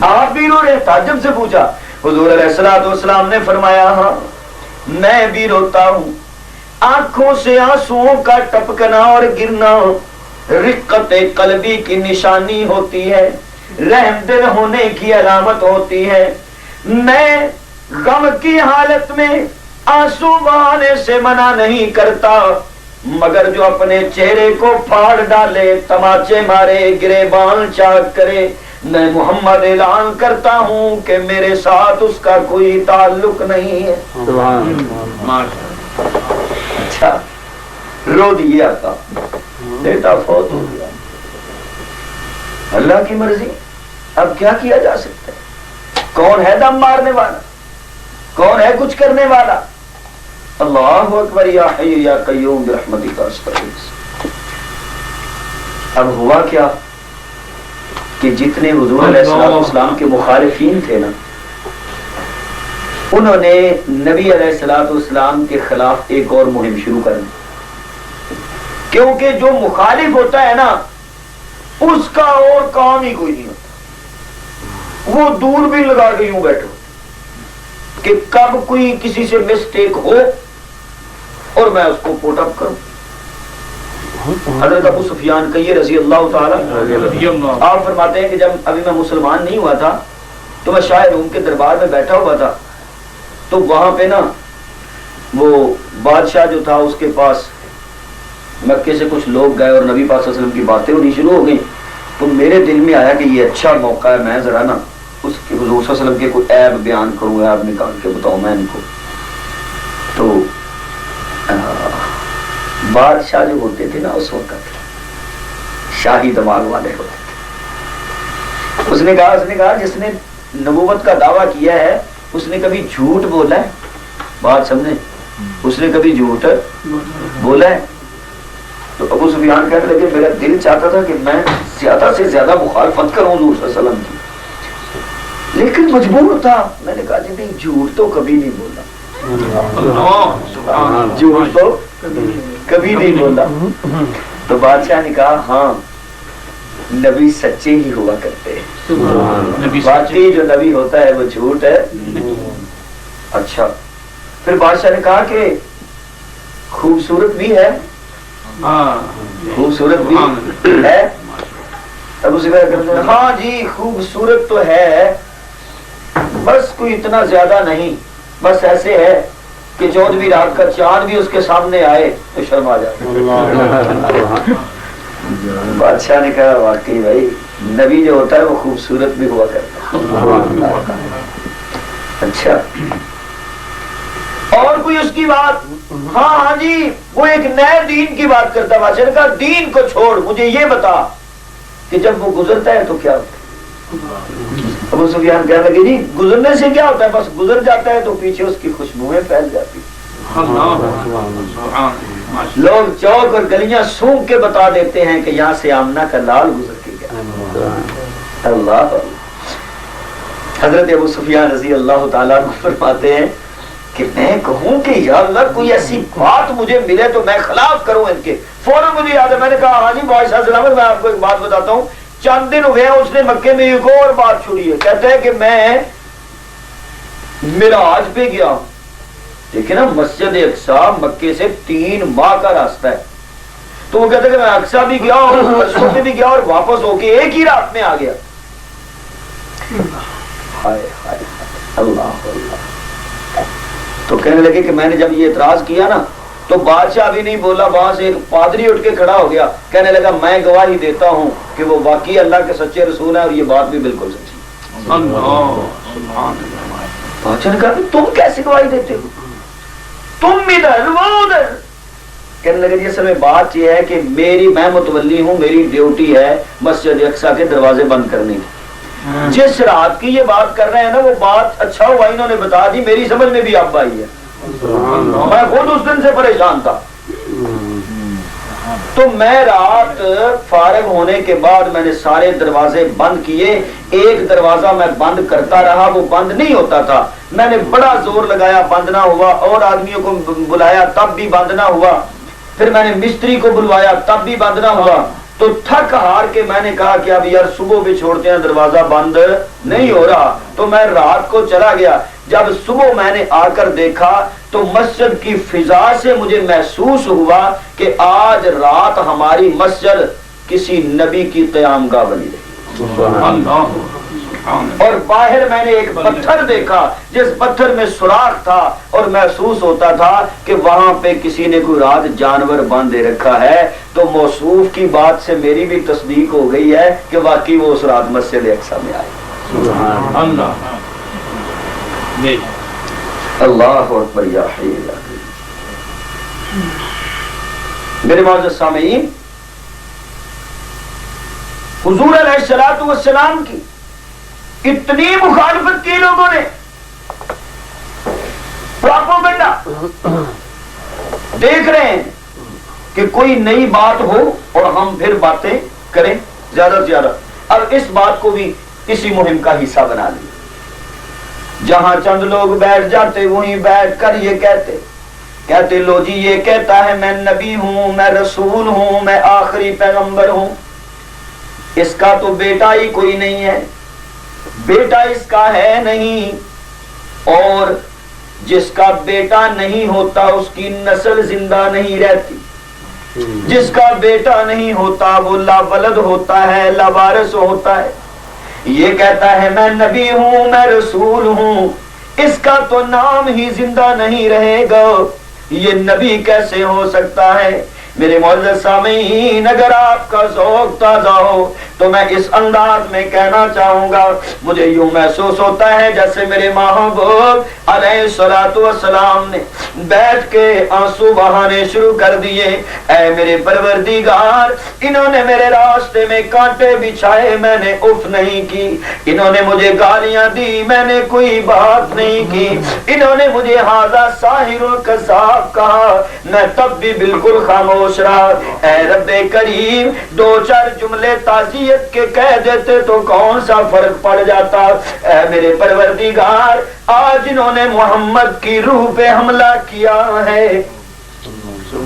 S1: آپ بھی رو رہے؟ تعجب سے پوچھا۔ حضور علیہ الصلوۃ والسلام نے فرمایا ہاں میں بھی روتا ہوں، آنکھوں سے آنسوؤں کا ٹپکنا اور گرنا رقت قلبی کی نشانی ہوتی ہے، رحم دل ہونے کی علامت ہوتی ہے۔ میں غم کی حالت میں آنسو بہانے سے منع نہیں کرتا مگر جو اپنے چہرے کو پھاڑ ڈالے، تماچے مارے، گریبان چاک کرے، میں محمد اعلان کرتا ہوں کہ میرے ساتھ اس کا کوئی تعلق نہیں ہے۔ اچھا رو دیا آقا، بیٹا فوت ہو گیا، اللہ کی مرضی، اب کیا کیا جا سکتا ہے؟ کون ہے دم مارنے والا؟ کون ہے کچھ کرنے والا؟ اللہ اکبر، یا حی یا قیوم برحمتک استغیث۔ اب ہوا کیا کہ جتنے حضور علیہ السلام کے مخالفین تھے نا، انہوں نے نبی علیہ السلام کے خلاف ایک اور مہم شروع کر دی، کیونکہ جو مخالف ہوتا ہے نا اس کا اور کام ہی کوئی نہیں ہوتا، وہ دور بھی لگا کے یوں بیٹھو کہ کب کوئی کسی سے مسٹیک ہو اور میں اس کو پوٹ اپ کروں۔ حضرت ابو سفیان کہیے رضی اللہ تعالی آپ فرماتے ہیں کہ جب ابھی میں مسلمان نہیں ہوا تھا تو میں شاہ روم کے دربار میں بیٹھا ہوا تھا، تو وہاں پہ نا وہ بادشاہ جو تھا اس کے پاس مکے سے کچھ لوگ گئے اور نبی پاک صلی اللہ علیہ وسلم کی باتیں ہونی شروع ہو گئی، تو میرے دل میں آیا کہ یہ اچھا موقع ہے، میں ذرا نا اس کے حضور صلی اللہ علیہ وسلم کے کوئی عیب بیان کروں، عیب نکال کے بتاؤں میں ان کو۔ تو بادشاہ جو ہوتے تھے نا اس وقت شاہی دماغ والے ہوتے تھے، اس نے کہا جس نے نبوت کا دعویٰ کیا ہے اس نے کبھی جھوٹ بولا ہے؟ بات سمجھے، اس نے کبھی جھوٹ بولا ہے؟ تو ابو سفیان کہنے لگے میرا دل چاہتا تھا کہ میں زیادہ سے زیادہ مخالفت کروں حضور صلی اللہ علیہ وسلم کی، لیکن مجبور تھا۔ میں نے کہا جی نہیں، جھوٹ تو کبھی نہیں بولا، جھوٹ تو کبھی نہیں بولا۔ تو بادشاہ نے کہا ہاں نبی سچے ہی ہوا کرتے ہیں، باقی جو نبی ہوتا ہے وہ جھوٹ ہے۔ اچھا، پھر بادشاہ نے کہا کہ خوبصورت بھی ہے، خوبصورت بھی ہے؟ ابو سفیان کہتے ہیں ہاں جی خوبصورت تو ہے، بس کوئی اتنا زیادہ نہیں، بس ایسے ہے کہ 14ویں رات کا چاند بھی اس کے سامنے آئے تو شرما جاتا۔ بادشاہ نے کہا واقعی بھائی نبی جو ہوتا ہے وہ خوبصورت بھی ہوا کرتا ہے۔ اچھا، اور کوئی اس کی بات؟ ہاں جی وہ ایک نئے دین کی بات کرتا ہے۔ بادشاہ نے کہا دین کو چھوڑ، مجھے یہ بتا کہ جب وہ گزرتا ہے تو کیا ہوتا ہے؟ ابو سفیان کہنے لگے جی گزرنے سے کیا ہوتا ہے، بس گزر جاتا ہے تو پیچھے اس کی خوشبوئیں پھیل جاتی. لوگ چوک اور گلیاں سونگ کے بتا دیتے ہیں کہ یہاں سے آمنہ کا لال گزر کے گیا. اللہ حضرت ابو سفیان رضی اللہ تعالیٰ عنہ فرماتے ہیں کہ میں کہوں کہ یا اللہ کوئی ایسی بات مجھے ملے تو میں خلاف کروں ان کے. فوراً مجھے یاد ہے میں نے کہا ہاں جی بادشاہ سلامت میں آپ کو ایک بات بتاتا ہوں. چند دن ہوئے ہیں اس نے مکے میں ایک اور بات چھوڑی ہے. کہتے ہیں کہ میں معراج پہ گیا ہوں. دیکھیں نا مسجد اقصی مکے سے 3 ماہ کا راستہ ہے. تو وہ کہتے ہیں کہ میں اقصی بھی گیا اور پرسوں میں بھی گیا اور واپس ہو کے ایک ہی رات میں آ گیا. ہائے ہائے اللہ اللہ. تو کہنے لگے کہ میں نے جب یہ اعتراض کیا نا تو بادشاہ بھی نہیں بولا. وہاں سے ایک پادری اٹھ کے کھڑا ہو گیا. کہنے لگا میں گواہی دیتا ہوں کہ وہ واقعی اللہ کے سچے رسول ہیں اور یہ بات بھی بالکل سچی. بادشاہ نے کہا تم کیسے گواہی دیتے ہو، تم ادھر وہ ادھر. کہنے لگے جی اصل میں بات یہ ہے کہ میں متولی ہوں، میری ڈیوٹی ہے مسجد اقصی کے دروازے بند کرنے کی. جس رات کی یہ بات کر رہے ہیں نا وہ بات اچھا ہوا انہوں نے بتا دی، میری سمجھ میں بھی اب آئی ہے. میں خود اس دن سے پریشان تھا. تو میں رات فارغ ہونے کے بعد میں نے سارے دروازے بند کیے. ایک دروازہ میں بند کرتا رہا، وہ بند نہیں ہوتا تھا. میں نے بڑا زور لگایا، بند نہ ہوا. اور آدمیوں کو بلایا تب بھی بند نہ ہوا. پھر میں نے مستری کو بلوایا تب بھی بند نہ ہوا. تو تھک ہار کے میں نے کہا کہ اب یار صبح بھی چھوڑتے ہیں، دروازہ بند نہیں ہو رہا. تو میں رات کو چلا گیا. جب صبح میں نے آ کر دیکھا تو مسجد کی فضا سے مجھے محسوس ہوا کہ آج رات ہماری مسجد کسی نبی کی قیام گاہ بنی رہی. اور باہر میں نے ایک پتھر دیکھا جس پتھر میں سوراخ تھا اور محسوس ہوتا تھا کہ وہاں پہ کسی نے کوئی رات جانور باندھے رکھا ہے. تو موصوف کی بات سے میری بھی تصدیق ہو گئی ہے کہ واقعی وہ اس رات مسجد اقصی میں آئے. اللہ اکبر یا حی یا قیوم. میرے معزز سامعین، حضور علیہ الصلوۃ والسلام کی اتنی مخالفت کی لوگوں نے، پروپیگنڈا دیکھ رہے ہیں کہ کوئی نئی بات ہو اور ہم پھر باتیں کریں زیادہ سے زیادہ. اب اس بات کو بھی اسی مہم کا حصہ بنا لیا. جہاں چند لوگ بیٹھ جاتے وہیں بیٹھ کر یہ کہتے لو جی یہ کہتا ہے میں نبی ہوں، میں رسول ہوں، میں آخری پیغمبر ہوں. اس کا تو بیٹا ہی کوئی نہیں ہے، بیٹا اس کا ہے نہیں، اور جس کا بیٹا نہیں ہوتا اس کی نسل زندہ نہیں رہتی. جس کا بیٹا نہیں ہوتا وہ لا ولد ہوتا ہے، لا وارث ہوتا ہے. یہ کہتا ہے میں نبی ہوں، میں رسول ہوں، اس کا تو نام ہی زندہ نہیں رہے گا. یہ نبی کیسے ہو سکتا ہے؟ میرے معزز سامعین، اگر آپ کا ذوق تازہ ہو تو میں اس انداز میں کہنا چاہوں گا. مجھے یوں محسوس ہوتا ہے جیسے میرے محبوب علیہ الصلوۃ والسلام نے بیٹھ کے آنسو بہانے شروع کر دیے. اے میرے پروردگار، انہوں نے میرے راستے میں کانٹے بچھائے، میں نے اف نہیں کی. انہوں نے مجھے گالیاں دی، میں نے کوئی بات نہیں کی. انہوں نے مجھے ھذا ساحر کذاب کہا، میں تب بھی بالکل خاموش رہا. اے رب کریم، 2-4 جملے تعزیت کے کہہ دیتے تو کون سا فرق پڑ جاتا. اے میرے پروردگار، آج انہوں نے محمد کی روح پہ حملہ کیا ہے.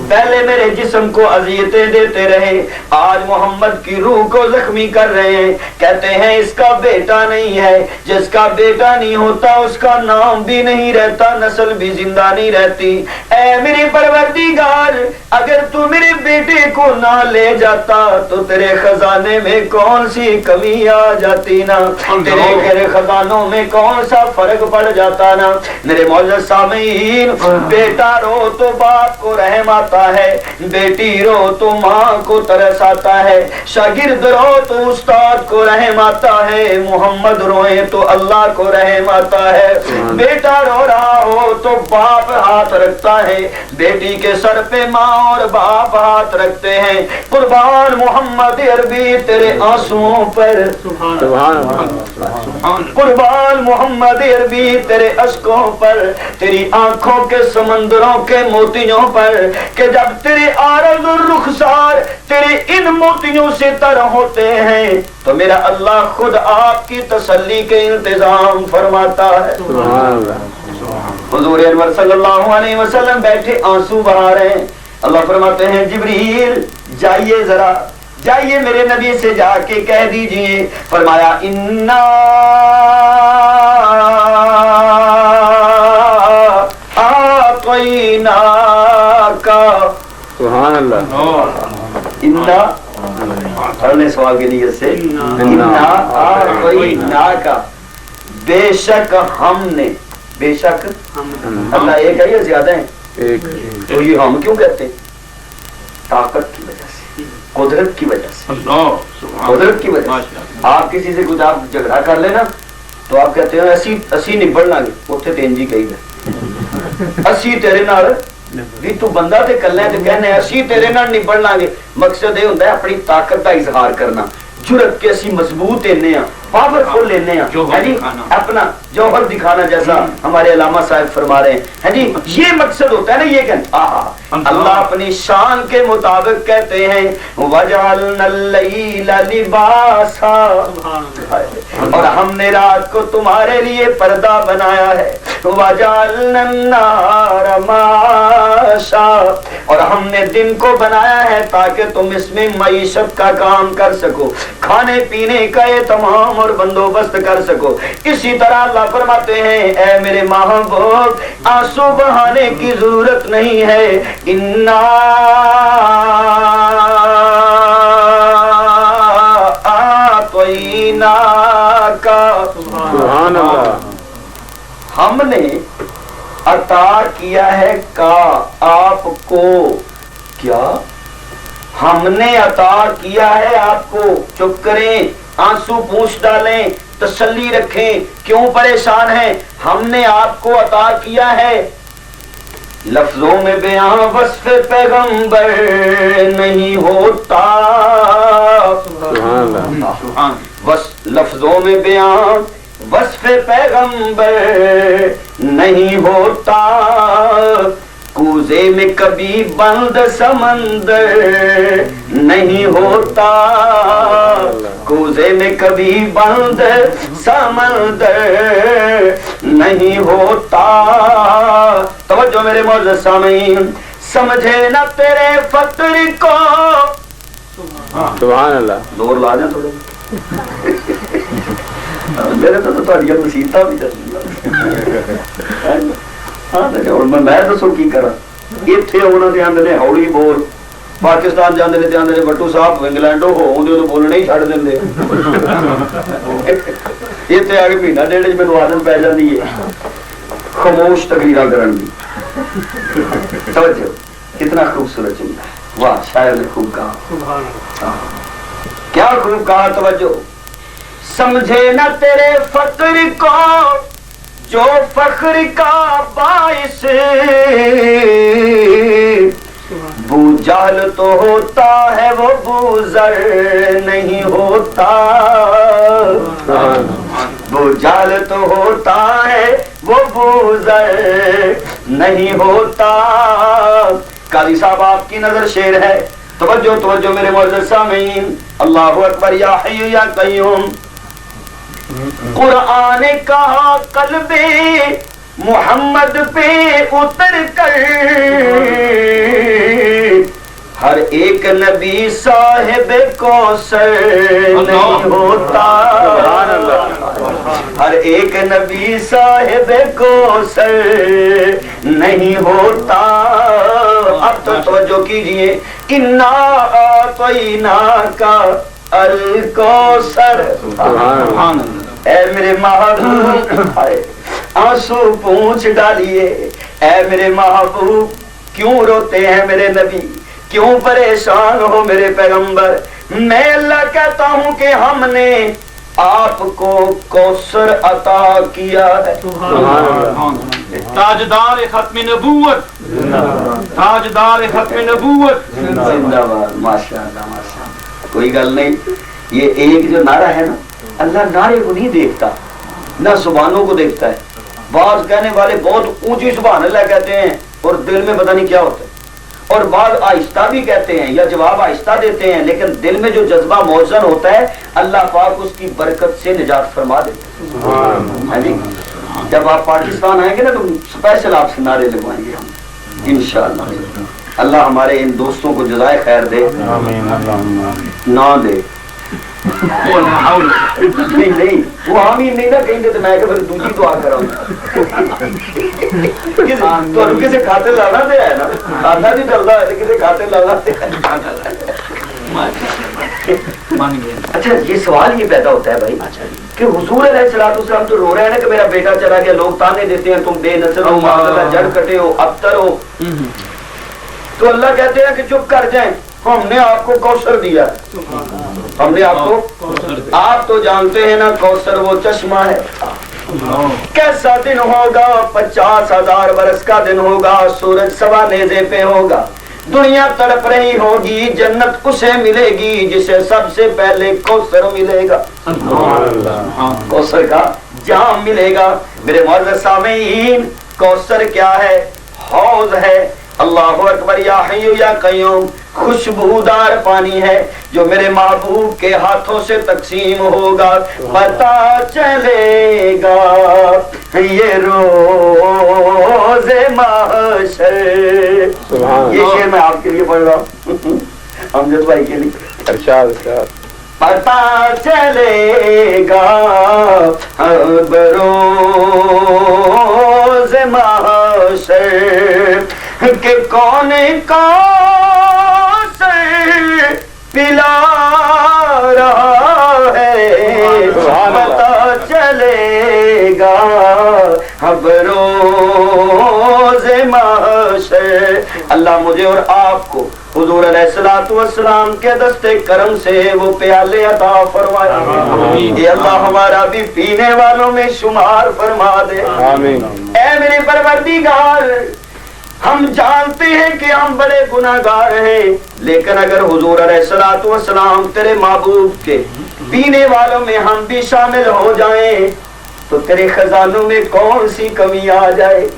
S1: پہلے میرے جسم کو اذیتیں دیتے رہے، آج محمد کی روح کو زخمی کر رہے ہیں. کہتے ہیں اس کا بیٹا نہیں ہے. جس کا بیٹا نہیں ہوتا اس کا نام بھی نہیں رہتا، نسل بھی زندہ نہیں رہتی. اے میرے پروردگار، اگر تو میرے بیٹے کو نہ لے جاتا تو تیرے خزانے میں کون سی کمی آ جاتی نا، تیرے خزانوں میں کون سا فرق پڑ جاتا نا. میرے معزز سامعین، بیٹا رو تو باپ کو رحم آتا آتا ہے، بیٹی رو تو ماں کو ترس آتا ہے، شاگرد رو تو استاد کو رحم آتا ہے، محمد روئے تو اللہ کو رحم آتا ہے، بیٹا رو رہا ہو تو باپ ہاتھ رکھتا ہے، بیٹی کے سر پہ ماں اور باپ ہاتھ رکھتے ہیں، قربان محمد عربی تیرے آنسوؤں پر، قربان محمد عربی تیرے اشکوں پر، تیری آنکھوں کے سمندروں کے موتیوں پر، کہ جب تیرے عارض الرخسار تیرے ان موتیوں سے تر ہوتے ہیں تو میرا اللہ خود آپ کی تسلی کے انتظام فرماتا ہے۔ حضور انور صلی اللہ علیہ وسلم بیٹھے آنسو بہا رہے ہیں، اللہ فرماتے ہیں جبریل جائیے ذرا، جائیے میرے نبی سے جا کے کہہ دیجئے، فرمایا انا آتیناکا،
S2: سبحان اللہ،
S1: انا پڑھنے سوال کی نیت سے، انا آتیناکا، بے شک ہم نے، بے شک اللہ ایک ہے یا زیادہ ہیں؟
S2: ایک،
S1: تو یہ ہم کیوں کہتے ہیں؟ طاقت کی وجہ سے، قدرت کی وجہ سے، قدرت کی وجہ سے۔ آپ کسی سے کچھ آپ جھگڑا کر لینا تو آپ کہتے ہیں اسی نبڑ لیں گے، اتنے تین جی کہی گا اسی تیرے نال بھی تو بندہ تے کلے تے کہنے اسی تیرے نال نبڑ لیں گے، مقصد یہ ہوتا ہے اپنی طاقت کا اظہار کرنا، جرت کے اسی مضبوط لینے ہیں، پاورفل لینے ہیں، ہے جی اپنا جوہر دکھانا، جیسا ہمارے علامہ صاحب فرما رہے ہیں، ہے جی یہ مقصد ہوتا ہے نا، یہ کہتے اللہ اپنی شان کے مطابق کہتے ہیں وَجَعَلْنَا اللَّيْلَ لِبَاسًا، اور ہم نے رات کو تمہارے لیے پردہ بنایا ہے، وَجَعَلْنَا النَّهَارَ مَعَاشًا، اور ہم نے دن کو بنایا ہے تاکہ تم اس میں معیشت کا کام کر سکو، کھانے پینے کا یہ تمام اور بندوبست کر سکو۔ اسی طرح اللہ فرماتے ہیں اے میرے محبوب آنسو بہانے کی ضرورت نہیں ہے، انا آتیناکا،
S2: سبحان اللہ،
S1: ہم نے عطا کیا ہے کا آپ کو، کیا ہم نے عطا کیا ہے آپ کو، چپ کریں، آنسو پوچھ ڈالیں، تسلی رکھیں، کیوں پریشان ہیں، ہم نے آپ کو عطا کیا ہے، لفظوں میں بیان وصف پیغمبر نہیں ہوتا،
S2: سبحان اللہ،
S1: لفظوں میں بیان وصف پیغمبر نہیں ہوتا، کوزے میں کبھی بند سمندر نہیں ہوتا، کوزے میں کبھی بند سمندر نہیں ہوتا۔ توجہ میرے معزز سامعین، سمجھے نہ تیرے فقر کو،
S2: سبحان اللہ،
S1: زور لا دیں تھوڑے میرے تو تھوڑی مصیبت بھی چل میں دسو کی کرا، اتنے انہوں نے آدھے ہولی بول، پاکستان جانے نے آدھے بٹو صاحب انگلینڈو ہو بولنا ہی چڑھ دیں، اتنے آ کے مہینہ ڈیڑھ میرے عادت پی جاتی ہے خاموش تقریر کرن دی۔ توجہ کتنا خوبصورت جملہ ہے، واہ شاعر نے خوب کہا، کیا خوب کہا، توجہ، سمجھے نہ تیرے فقر کو جو فخر کا باعث، بو جہل تو ہوتا ہے وہ بوزر نہیں ہوتا، بو جہل تو ہوتا ہے وہ بوزر نہیں ہوتا۔ قاضی صاحب آپ کی نظر شیر ہے، توجہ توجہ میرے معزز سامعین، اللہ اکبر، یا حی یا قیوم، قرآن کہا قلب محمد پہ اتر کر، ہر ایک نبی صاحب کوثر نہیں ہوتا، ہر ایک نبی صاحب کوثر نہیں ہوتا۔ اب تو توجہ کیجئے، انا اعطیناکا الکوثر، اے میرے محبوب آنسو پونچھ ڈالیے، اے میرے محبوب
S3: کیوں روتے ہیں میرے نبی, کیوں پریشان ہو میرے پیغمبر؟ میں اللہ کہتا ہوں کہ ہم نے آپ کو کوثر عطا کیا ہے.
S2: تاجدار ختم نبوت, تاجدار ختم نبوت.
S3: زندہ باد. ماشاء اللہ ماشاء اللہ. کوئی گل نہیں, یہ ایک جو نعرہ ہے نا, اللہ نعرے کو نہیں دیکھتا, نہ زبانوں کو دیکھتا ہے. بعض کہنے والے بہت اونچی سبحان اللہ کہتے ہیں اور دل میں پتہ نہیں کیا ہوتا ہے, اور بعض آہستہ بھی کہتے ہیں یا جواب آہستہ دیتے ہیں, لیکن دل میں جو جذبہ موزن ہوتا ہے اللہ پاک اس کی برکت سے نجات فرما دیتے ہیں جی. جب آپ پاکستان آئیں گے نا تو اسپیشل آپ سے نعرے لگوائیں گے ہم انشاءاللہ. اللہ ہمارے ان دوستوں کو جزائے خیر دے, نہ دے. نہیں نہیں وہ آمین نہیں نہ کہیں دے تو میں کہ پھر دوسری دعا کراؤں. کسی کھاتے لانا دے ہے نا, کھاتا نہیں چلتا ہے کسی کھاتے لانا دے. اچھا یہ سوال یہ پیدا ہوتا ہے بھائی کہ حضور علیہ الصلوۃ والسلام تو رو رہے ہیں نا کہ میرا بیٹا چلا گیا, لوگ تانے دیتے ہیں تم بے نصر ہو, معذلہ جڑ کٹے ہو, ابتر ہو. تو اللہ کہتے ہیں کہ چپ کر جائیں, ہم نے آپ کو کوثر دیا ہے, ہم نے آپ کو, آپ تو جانتے ہیں نا کوثر وہ چشمہ ہے. کیسا دن ہوگا, 50,000 برس کا دن ہوگا, سورج سوا نیزے پہ ہوگا, دنیا تڑپ رہی ہوگی, جنت اسے ملے گی جسے سب سے پہلے کوثر ملے گا, کوثر کا جام ملے گا. میرے معزز سامعین, کوثر کیا ہے؟ حوض ہے. اللہ اکبر. یا حی یا قیوم, خوشبودار پانی ہے جو میرے محبوب کے ہاتھوں سے تقسیم ہوگا. پتہ چلے گا یہ روز محشر. یہ شعر میں آپ کے لیے پڑھ رہا ہوں, امجد بھائی کے لیے.
S2: ارشاد ارشاد.
S3: پتہ چلے گا بروز محشر کہ کون کوثر پلا رہا ہے. پتہ چلے گا بروز محشر. اللہ مجھے اور آپ کو حضور علیہ الصلوۃ والسلام کے دستے کرم سے وہ پیالے عطا فرمائے. یہ اللہ ہمارا بھی پینے والوں میں شمار فرما دے. اے میرے پروردگار, ہم جانتے ہیں کہ ہم بڑے گناہگار ہیں, لیکن اگر حضور علیہ الصلوۃ والسلام تیرے محبوب کے پینے والوں میں ہم بھی شامل ہو جائیں تو تیرے خزانوں میں کون سی کمی آ جائے گی؟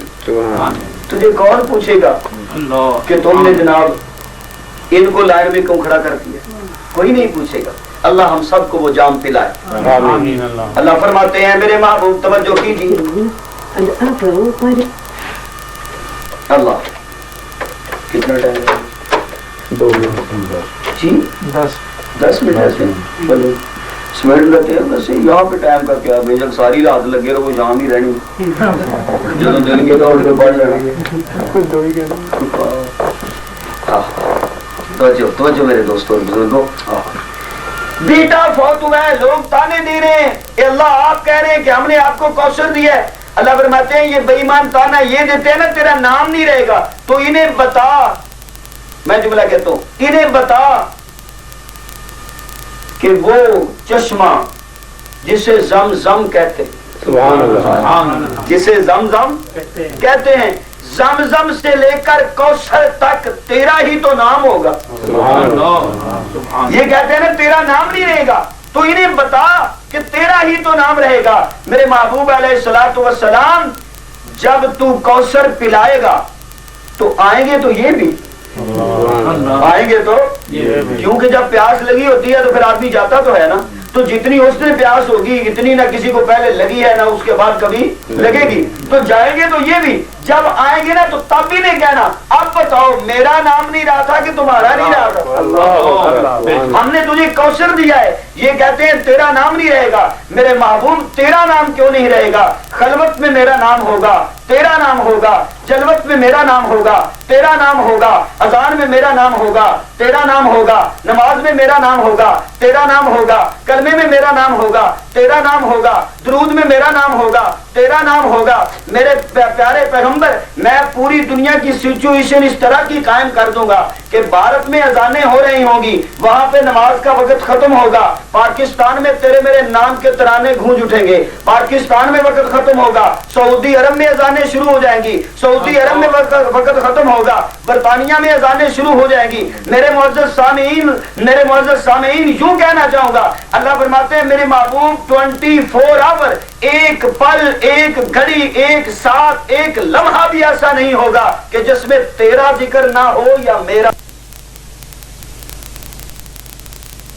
S3: تجھے کون پوچھے گا کہ تم نے جناب ان کو لائن میں کیوں کھڑا کر دیا؟ کوئی نہیں پوچھے گا. اللہ ہم سب کو وہ جام پلائے. اللہ فرماتے ہیں میرے محبوب توجہ کیجیے. اللہ کتنا ٹائم ہے؟
S2: 2 منٹ
S3: جی 10 منٹ ایسے سمیٹ لیتے ہیں. ویسے یہاں پہ ٹائم کا کیا, بے شک ساری رات لگے رہو, جام ہی رہنی, جب دل کے طور پہ بڑھ جانا. توجہ میرے دوستوں بزرگوں. بیٹا فوت ہوا ہے, لوگ تانے دے رہے ہیں, اے اللہ آپ کہہ رہے ہیں کہ ہم نے آپ کو کوثر دیا ہے. اللہ فرماتے ہیں یہ بے ایمان تانا یہ دیتے ہیں نا تیرا نام نہیں رہے گا, تو انہیں بتا, میں جملہ کہتا ہوں, انہیں بتا کہ وہ چشمہ جسے زمزم کہتے ہیں,
S2: سبحان اللہ,
S3: جسے زمزم کہتے ہیں, زمزم سے لے کر کوثر تک تیرا ہی تو نام ہوگا. یہ کہتے ہیں نا تیرا نام نہیں رہے گا, تو انہیں بتا کہ تیرا ہی تو نام رہے گا. میرے محبوب علیہ الصلوۃ والسلام جب تو کوثر پلائے گا تو آئیں گے تو یہ بھی آئیں گے, تو کیونکہ جب پیاس لگی ہوتی ہے تو پھر آدمی جاتا تو ہے نا, تو جتنی اس نے پیاس ہوگی اتنی نہ کسی کو پہلے لگی ہے نہ اس کے بعد کبھی لگے گی. تو جائیں گے تو یہ بھی, جب آئیں گے نا تو تب بھی نہیں کہنا اب بتاؤ میرا نام نہیں رہا تھا کہ تمہارا نہیں رہا تھا, ہم نے تجھے کوثر دیا ہے. یہ کہتے ہیں تیرا نام نہیں رہے گا. میرے محبوب تیرا نام کیوں نہیں رہے گا؟ خلوت میں میرا نام ہوگا, تیرا نام ہوگا, جلوت میں میرا نام ہوگا, تیرا نام ہوگا, اذان میں میرا نام ہوگا, تیرا نام ہوگا, نماز میں میرا نام ہوگا, تیرا نام ہوگا, کلمے میں میرا نام ہوگا, تیرا نام ہوگا، درود میں میرا نام ہوگا، تیرا نام ہوگا، میرے پیارے پیغمبر میں پوری دنیا کی سچویشن اس طرح کی قائم کر دوں گا کہ بھارت میں اذانیں ہو رہی ہوں گی، وہاں پہ نماز کا وقت ختم ہوگا، پاکستان میں تیرے میرے نام کے ترانے گونج اٹھیں گے، پاکستان میں وقت ختم ہوگا، سعودی عرب میں اذانیں شروع ہو جائیں گی، سعودی عرب میں وقت ختم ہوگا، برطانیہ میں اذانیں شروع ہو جائیں گی۔ میرے معزز سامعین یوں کہنا چاہوں گا، اللہ فرماتے ہیں میرے محبوب 24 آور، ایک پل، ایک گھڑی، ایک ساتھ، ایک لمحہ بھی ایسا نہیں ہوگا کہ جس میں تیرا ذکر نہ ہو یا میرا